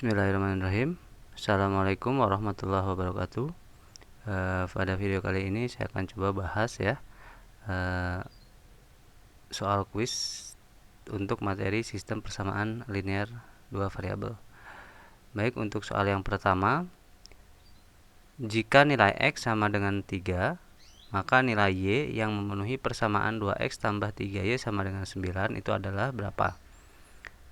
Bismillahirrahmanirrahim. Assalamualaikum warahmatullahi wabarakatuh. Pada video kali ini saya akan coba bahas ya soal kuis untuk materi sistem persamaan linear dua variabel. Baik, untuk soal yang pertama, jika nilai X sama dengan 3, maka nilai Y yang memenuhi persamaan 2X tambah 3Y sama dengan 9 itu adalah berapa?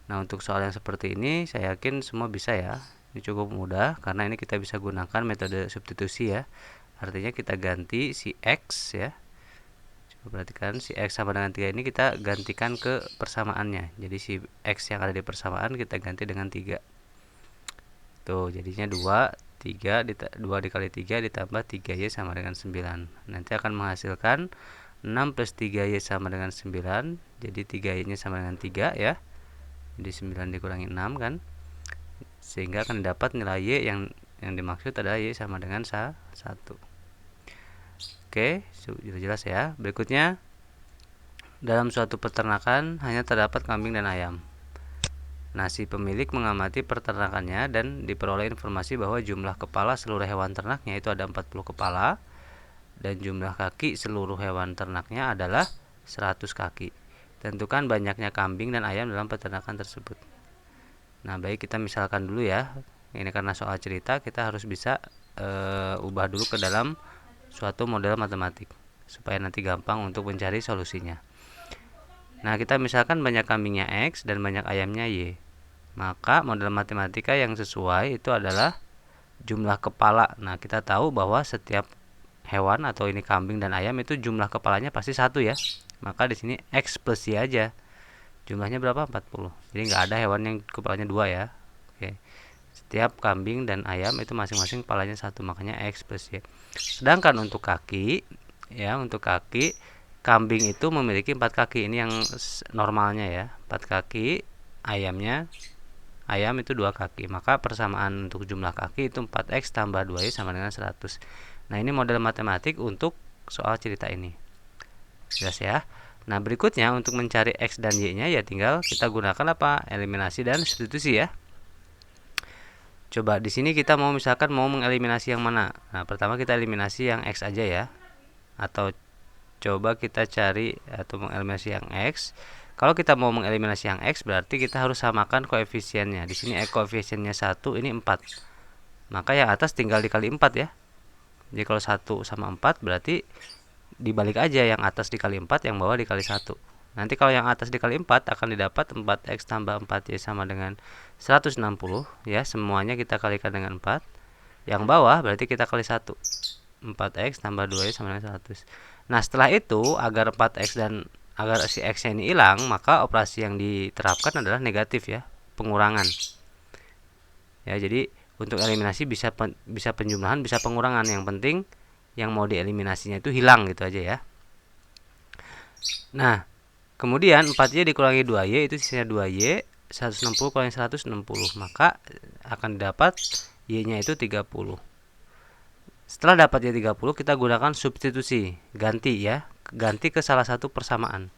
Nah, untuk soal yang seperti ini saya yakin semua bisa ya. Ini cukup mudah karena ini kita bisa gunakan metode substitusi ya. Artinya kita ganti si X ya. Coba perhatikan, si X sama dengan 3 ini kita gantikan ke persamaannya. Jadi si X yang ada di persamaan kita ganti dengan 3. Tuh, jadinya 2 dikali 3 ditambah 3Y sama dengan 9. Nanti akan menghasilkan 6 plus 3Y sama dengan 9. Jadi 3Y nya sama dengan 3 ya. Jadi 9 dikurangi 6 kan, sehingga akan dapat nilai Y yang dimaksud adalah Y sama dengan 1. Oke, sudah jelas ya. Berikutnya, dalam suatu peternakan hanya terdapat kambing dan ayam. Nah, si pemilik mengamati peternakannya dan diperoleh informasi bahwa jumlah kepala seluruh hewan ternaknya itu ada 40 kepala dan jumlah kaki seluruh hewan ternaknya adalah 100 kaki. Tentukan banyaknya kambing dan ayam dalam peternakan tersebut. Nah, baik, kita misalkan dulu ya. Ini karena soal cerita, kita harus bisa ubah dulu ke dalam suatu model matematik supaya nanti gampang untuk mencari solusinya. Nah, kita misalkan banyak kambingnya X dan banyak ayamnya Y. Maka model matematika yang sesuai itu adalah jumlah kepala. Nah, kita tahu bahwa setiap hewan atau ini kambing dan ayam itu jumlah kepalanya pasti 1 ya. Maka di sini X plus Y aja. Jumlahnya berapa? 40. Jadi nggak ada hewan yang kepalanya 2 ya. Oke. Setiap kambing dan ayam itu masing-masing kepalanya 1, makanya X plus Y. Sedangkan untuk kaki, ya, untuk kaki, kambing itu memiliki 4 kaki. Ini yang normalnya ya. 4 kaki, ayam itu 2 kaki. Maka persamaan untuk jumlah kaki itu 4X tambah 2Y sama dengan 100. Nah, ini model matematik untuk soal cerita ini. Jelas ya. Nah, berikutnya untuk mencari X dan Y-nya ya tinggal kita gunakan apa? Eliminasi dan substitusi ya. Coba di sini kita misalkan mau mengeliminasi yang mana? Nah, pertama kita eliminasi yang X aja ya. Atau coba kita cari atau mengeliminasi yang X. Kalau kita mau mengeliminasi yang X berarti kita harus samakan koefisiennya. Di sini koefisiennya 1, ini 4. Maka yang atas tinggal dikali 4 ya. Jadi kalau 1 sama 4 berarti dibalik aja, yang atas dikali 4, yang bawah dikali 1. Nanti kalau yang atas dikali 4 akan didapat 4X tambah 4Y sama dengan 160 ya. Semuanya kita kalikan dengan 4. Yang bawah berarti kita kali 1. 4X tambah 2Y sama dengan 100. Nah, setelah itu agar 4X dan agar si X-nya ini hilang, maka operasi yang diterapkan adalah negatif ya, pengurangan. Ya, jadi untuk eliminasi bisa penjumlahan, bisa pengurangan. Yang penting yang mau dieliminasinya itu hilang gitu aja ya. Nah, kemudian 4Y dikurangi 2Y itu sisanya 2Y, 160 kurangi 160, maka akan dapat Y-nya itu 30. Setelah dapat Y30, kita gunakan substitusi, ganti ya, ganti ke salah satu persamaan.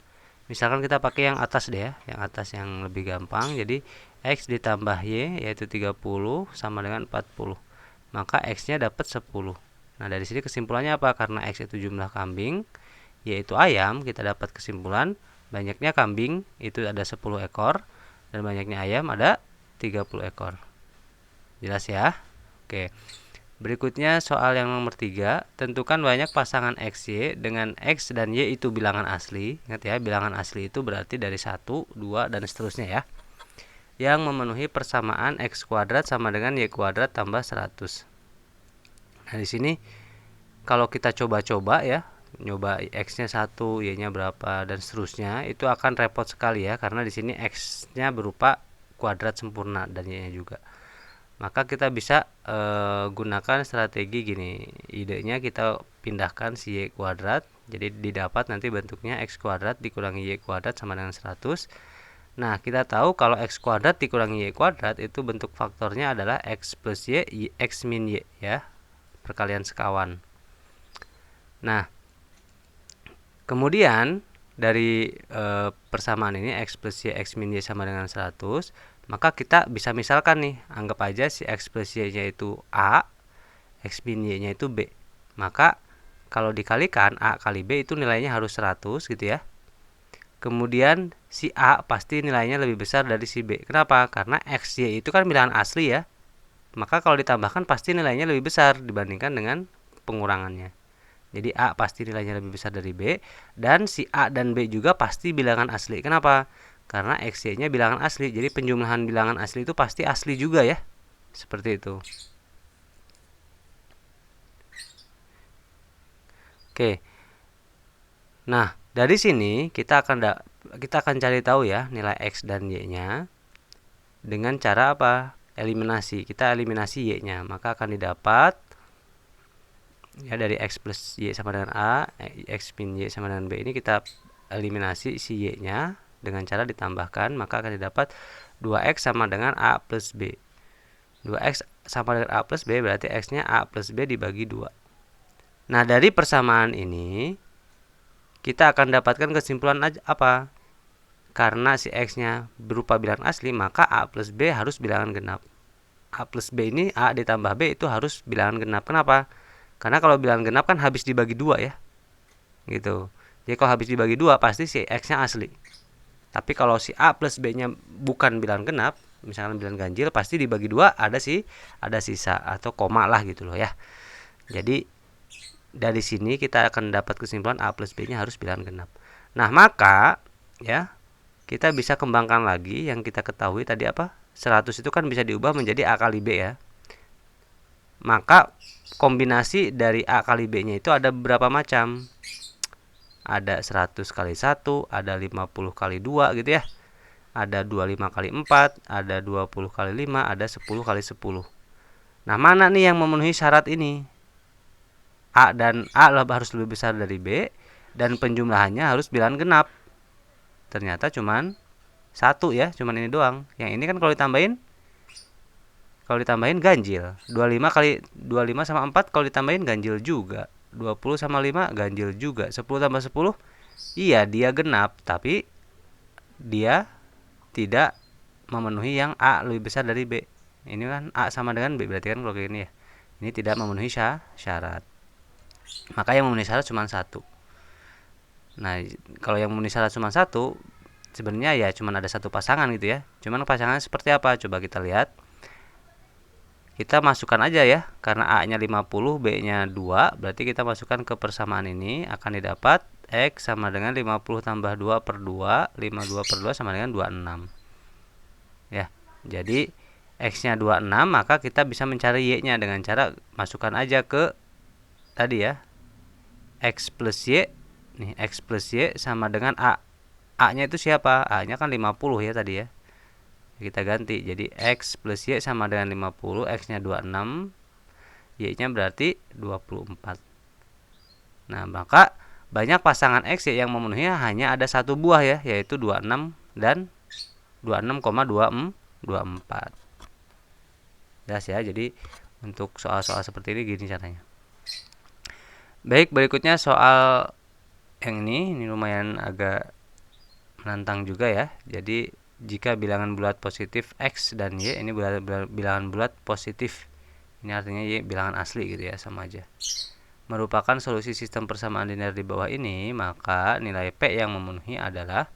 Misalkan kita pakai yang atas deh ya, yang atas yang lebih gampang. Jadi X ditambah Y yaitu 30 sama dengan 40. Maka X-nya dapat 10. Nah, dari sini kesimpulannya apa? Karena X itu jumlah kambing, Y itu ayam, kita dapat kesimpulan banyaknya kambing itu ada 10 ekor dan banyaknya ayam ada 30 ekor. Jelas ya? Oke. Berikutnya soal yang nomor 3, tentukan banyak pasangan XY dengan X dan Y itu bilangan asli. Ingat ya, bilangan asli itu berarti dari 1, 2, dan seterusnya ya. Yang memenuhi persamaan X kuadrat sama dengan Y kuadrat tambah 100. Nah, di sini kalau kita coba-coba ya, nyoba X-nya 1, Y-nya berapa, dan seterusnya, itu akan repot sekali ya, karena di sini X-nya berupa kuadrat sempurna dan Y-nya juga. Maka kita bisa gunakan strategi gini. Idenya kita pindahkan si Y kuadrat. Jadi didapat nanti bentuknya X kuadrat dikurangi Y kuadrat sama dengan 100. Nah, kita tahu kalau X kuadrat dikurangi Y kuadrat itu bentuk faktornya adalah X plus Y, X min Y ya. Perkalian sekawan. Nah, kemudian dari persamaan ini X plus Y, X min Y sama dengan 100, Maka kita bisa misalkan nih, anggap aja si X plus Y-nya itu A, X min Y-nya itu B. Maka kalau dikalikan A kali B itu nilainya harus 100 gitu ya. Kemudian si A pasti nilainya lebih besar dari si B. Kenapa? Karena X, Y itu kan bilangan asli ya. Maka kalau ditambahkan pasti nilainya lebih besar dibandingkan dengan pengurangannya. Jadi A pasti nilainya lebih besar dari B. Dan si A dan B juga pasti bilangan asli. Kenapa? Karena X, Y-nya bilangan asli. Jadi penjumlahan bilangan asli itu pasti asli juga ya. Seperti itu. Oke. Nah, dari sini kita akan cari tahu ya nilai X dan Y-nya dengan cara apa? Eliminasi. Kita eliminasi Y-nya, maka akan didapat ya dari X plus Y sama dengan A, X min Y sama dengan B ini kita eliminasi si Y-nya dengan cara ditambahkan, maka akan didapat 2X sama dengan A plus B. 2X sama dengan A plus B berarti X-nya A plus B dibagi 2. Nah, dari persamaan ini kita akan dapatkan kesimpulan apa? Karena si X-nya berupa bilangan asli, maka A plus B harus bilangan genap. A plus B ini A ditambah B itu harus bilangan genap. Kenapa? Karena kalau bilangan genap kan habis dibagi 2 ya. Gitu. Jadi kalau habis dibagi 2 pasti si X-nya asli. Tapi kalau si A plus B-nya bukan bilangan genap, misalkan bilangan ganjil, pasti dibagi 2 ada sisa atau koma lah gitu loh ya. Jadi dari sini kita akan dapat kesimpulan A plus B-nya harus bilangan genap. Nah, maka ya kita bisa kembangkan lagi yang kita ketahui tadi apa? 100 itu kan bisa diubah menjadi A kali B ya. Maka kombinasi dari A kali B-nya itu ada beberapa macam. Ada 100 kali 1, ada 50 kali 2 gitu ya. Ada 25 kali 4, ada 20 kali 5, ada 10 kali 10. Nah, mana nih yang memenuhi syarat ini? A dan A harus lebih besar dari B dan penjumlahannya harus bilangan genap. Ternyata cuman 1 ya, cuman ini doang. Yang ini kan kalau ditambahin ganjil. 25 sama 4 kalau ditambahin ganjil juga. 20 sama 5 ganjil juga. 10 tambah 10 iya dia genap, tapi dia tidak memenuhi yang A lebih besar dari B. Ini kan A sama dengan B, berarti kan kalau kayak ini ya. Ini tidak memenuhi syarat. Maka yang memenuhi syarat cuma 1. Nah, kalau yang memenuhi syarat cuma 1, sebenarnya ya cuma ada 1 pasangan gitu ya. Cuman pasangannya seperti apa? Coba kita lihat. Kita masukkan aja ya, karena A-nya 50, B-nya 2, berarti kita masukkan ke persamaan ini, akan didapat X sama dengan 50 tambah 2 per 2, 52 per 2 sama dengan 26. Ya, jadi X-nya 26, maka kita bisa mencari Y-nya dengan cara masukkan aja ke tadi ya, X plus Y, nih X plus Y sama dengan A. A-nya itu siapa? A-nya kan 50 ya tadi ya. Kita ganti jadi X plus Y sama dengan 50, X-nya 26, Y-nya berarti 24. Nah, maka banyak pasangan X Y yang memenuhi hanya ada 1 buah ya, yaitu 26 dan 26,24. Jelas ya, jadi untuk soal-soal seperti ini gini caranya. Baik, berikutnya soal yang ini lumayan agak menantang juga ya. Jadi jika bilangan bulat positif X dan Y, ini bilangan bulat positif, ini artinya Y bilangan asli gitu ya, sama aja, merupakan solusi sistem persamaan linear di bawah ini, maka nilai P yang memenuhi adalah,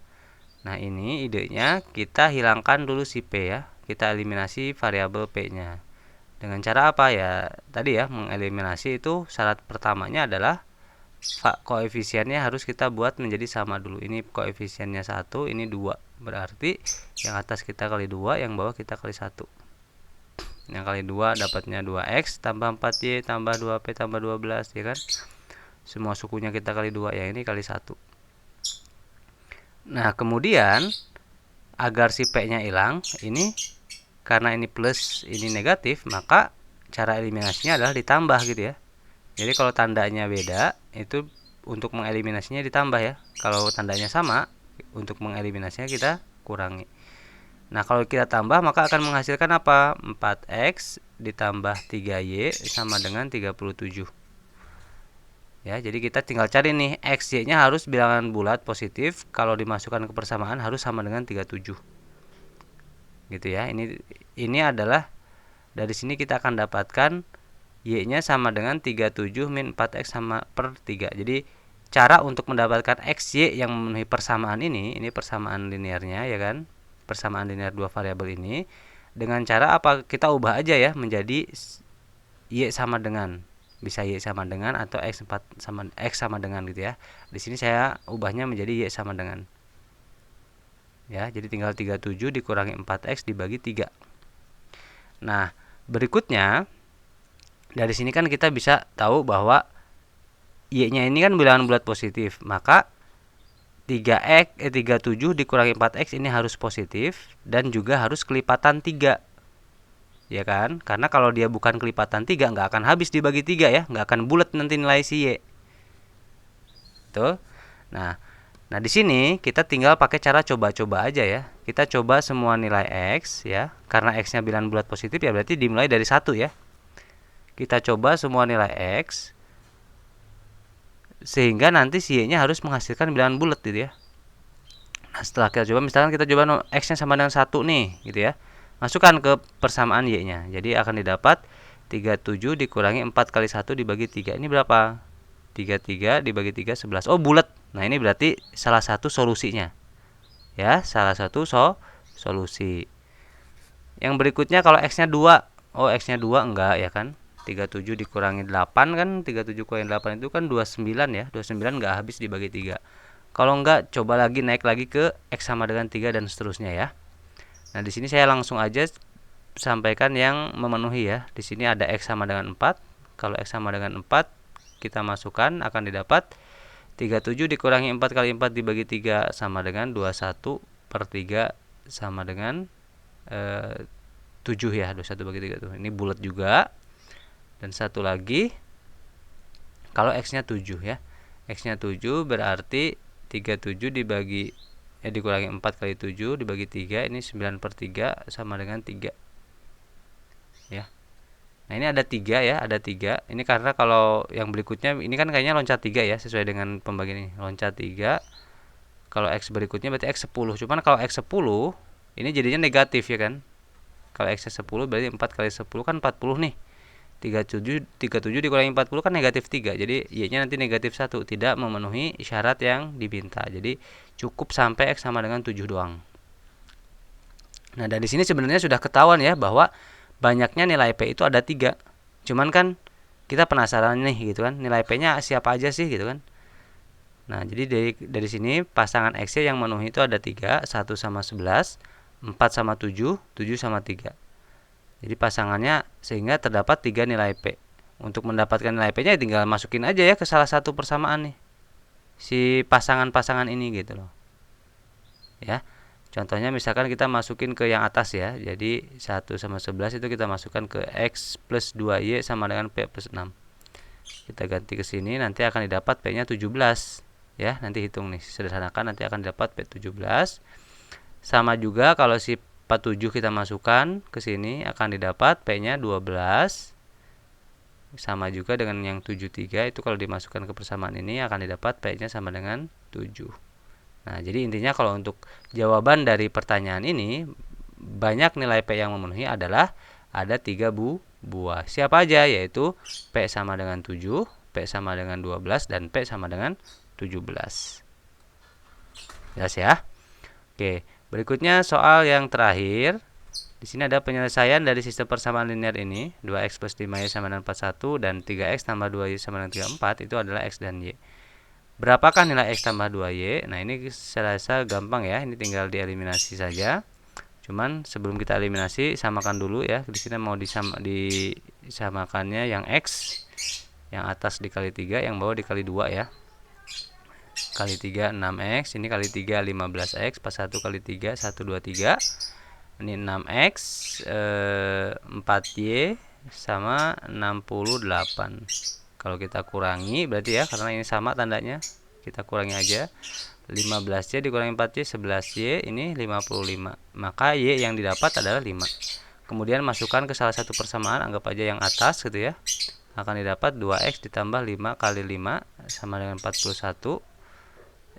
nah ini idenya kita hilangkan dulu si P ya, kita eliminasi variabel P nya dengan cara apa ya, tadi ya, mengeliminasi itu syarat pertamanya adalah koefisiennya harus kita buat menjadi sama dulu. Ini koefisiennya 1, ini 2. Berarti yang atas kita kali 2, yang bawah kita kali 1. Yang kali 2 dapatnya 2x tambah 4y tambah 2p tambah 12 ya kan. Semua sukunya kita kali 2, yang ini kali 1. Nah, kemudian agar si p-nya hilang, ini karena ini plus, ini negatif, maka cara eliminasinya adalah ditambah gitu ya. Jadi kalau tandanya beda, itu untuk mengeliminasinya ditambah ya. Kalau tandanya sama, untuk mengeliminasinya kita kurangi. Nah, kalau kita tambah maka akan menghasilkan apa? 4x ditambah 3y sama dengan 37. Ya, jadi kita tinggal cari nih, x, y-nya harus bilangan bulat positif. Kalau dimasukkan ke persamaan harus sama dengan 37. gitu ya. Ini adalah dari sini kita akan dapatkan y-nya sama dengan 37 min 4x sama per 3. Jadi cara untuk mendapatkan x, y yang memenuhi persamaan ini persamaan linearnya ya kan, persamaan linear dua variabel ini, dengan cara apa? Kita ubah aja ya menjadi y sama dengan, bisa y sama dengan atau x sama dengan gitu ya. Di sini saya ubahnya menjadi y sama dengan. Ya, jadi tinggal 37 dikurangi 4x dibagi 3. Nah, berikutnya dari sini kan kita bisa tahu bahwa y-nya ini kan bilangan bulat positif, maka 37 dikurangi 4x ini harus positif dan juga harus kelipatan 3. Ya kan? Karena kalau dia bukan kelipatan 3 nggak akan habis dibagi 3 ya, nggak akan bulat nanti nilai si y. Tuh. Nah, di sini kita tinggal pakai cara coba-coba aja ya. Kita coba semua nilai x ya. Karena x-nya bilangan bulat positif ya berarti dimulai dari 1 ya. Kita coba semua nilai x sehingga nanti si y-nya harus menghasilkan bilangan bulat gitu ya. Nah, setelah kita coba, misalkan kita coba x-nya sama dengan 1 nih gitu ya. Masukkan ke persamaan y-nya. Jadi akan didapat 37 dikurangi 4 kali 1 dibagi 3. Ini berapa? 33 dibagi 3 11. Oh, bulat. Nah, ini berarti salah satu solusinya. Ya, salah satu solusi. Yang berikutnya kalau x-nya 2. Oh, x-nya 2 enggak ya kan? 37 dikurangi 8 kan, 37 kurangi 8 itu kan 29 ya. 29 enggak habis dibagi 3. Kalau enggak, coba lagi naik lagi ke x sama dengan 3 dan seterusnya ya. Nah, di sini saya langsung aja sampaikan yang memenuhi ya. Di sini ada x sama dengan 4. Kalau x sama dengan 4 kita masukkan akan didapat 37 dikurangi 4 kali 4 dibagi 3 sama dengan 21 per 3 sama dengan 7 ya. 21 bagi 3 tuh. Ini bulat juga. Dan satu lagi kalau x-nya 7 ya. X-nya 7 berarti 37 dikurangi 4 kali 7 dibagi 3, ini 9 per 3 sama dengan 3 ya. Nah, ini ada 3 ya, ada 3. Ini karena kalau yang berikutnya ini kan kayaknya loncat 3 ya, sesuai dengan pembagian ini. Loncat 3. Kalau x berikutnya berarti x 10. Cuman kalau x 10 ini jadinya negatif ya kan. Kalau x 10 berarti 4 kali 10 kan 40 nih. 37 dikurangi 40 kan negatif 3. Jadi y-nya nanti negatif 1, tidak memenuhi syarat yang diminta. Jadi cukup sampai x sama dengan 7 doang. Nah, dari sini sebenarnya sudah ketahuan ya bahwa banyaknya nilai P itu ada 3. Cuman kan kita penasaran nih gitu kan, nilai P-nya siapa aja sih gitu kan. Nah, jadi dari sini pasangan X yang memenuhi itu ada 3, 1 sama 11, 4 sama 7, 7 sama 3. Jadi pasangannya sehingga terdapat 3 nilai P. Untuk mendapatkan nilai P-nya tinggal masukin aja ya ke salah satu persamaan nih. Si pasangan-pasangan ini gitu loh. Ya. Contohnya misalkan kita masukin ke yang atas ya. Jadi 1 sama 11 itu kita masukkan ke X plus 2Y sama dengan P plus 6. Kita ganti ke sini, nanti akan didapat P-nya 17. Ya, nanti hitung nih, sederhanakan nanti akan didapat P 17. Sama juga kalau si 47 kita masukkan ke sini akan didapat P-nya 12. Sama juga dengan yang 73 itu kalau dimasukkan ke persamaan ini akan didapat P-nya sama dengan 7. Nah, jadi intinya kalau untuk jawaban dari pertanyaan ini, banyak nilai P yang memenuhi adalah ada 3 buah. Siapa aja? Yaitu P sama dengan 7, P sama dengan 12, dan P sama dengan 17. Jelas ya? Oke, berikutnya soal yang terakhir. Di sini ada penyelesaian dari sistem persamaan linear ini. 2x plus 5y sama dengan 41 dan 3x tambah 2y sama dengan 34 itu adalah x dan y. Berapakah nilai x tambah 2y? Nah, ini saya rasa gampang ya. Ini tinggal dieliminasi saja. Cuman sebelum kita eliminasi, samakan dulu ya. Di sini mau disamakannya yang x, yang atas dikali 3, yang bawah dikali 2 ya. Kali 3 6x, ini kali 3 15x, pas 1 kali 3 1 2 3. Ini 6x 4y sama 68. Kalau kita kurangi berarti ya, karena ini sama tandanya, kita kurangi aja. 15y dikurangi 4y 11y, ini 55. Maka y yang didapat adalah 5. Kemudian masukkan ke salah satu persamaan, anggap aja yang atas gitu ya. Akan didapat 2x ditambah 5 kali 5 sama dengan 41.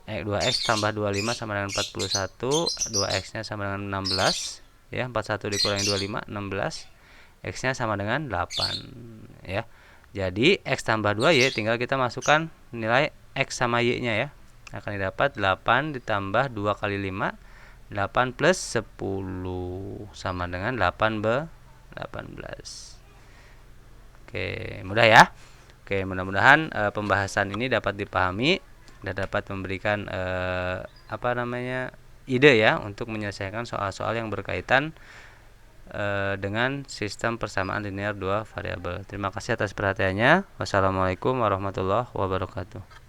2x tambah 25 sama dengan 41, 2x nya sama dengan 16. ya. 41 dikurangi 25 16, X nya sama dengan 8 ya. Jadi X tambah 2Y tinggal kita masukkan nilai X sama Y nya ya, akan didapat 8 ditambah 2 kali 5, 8 plus 10 sama dengan 18. Oke, mudah ya. Oke, mudah-mudahan pembahasan ini dapat dipahami dan dapat memberikan ide ya untuk menyelesaikan soal-soal yang berkaitan dengan sistem persamaan linear dua variabel. Terima kasih atas perhatiannya. Wassalamualaikum warahmatullahi wabarakatuh.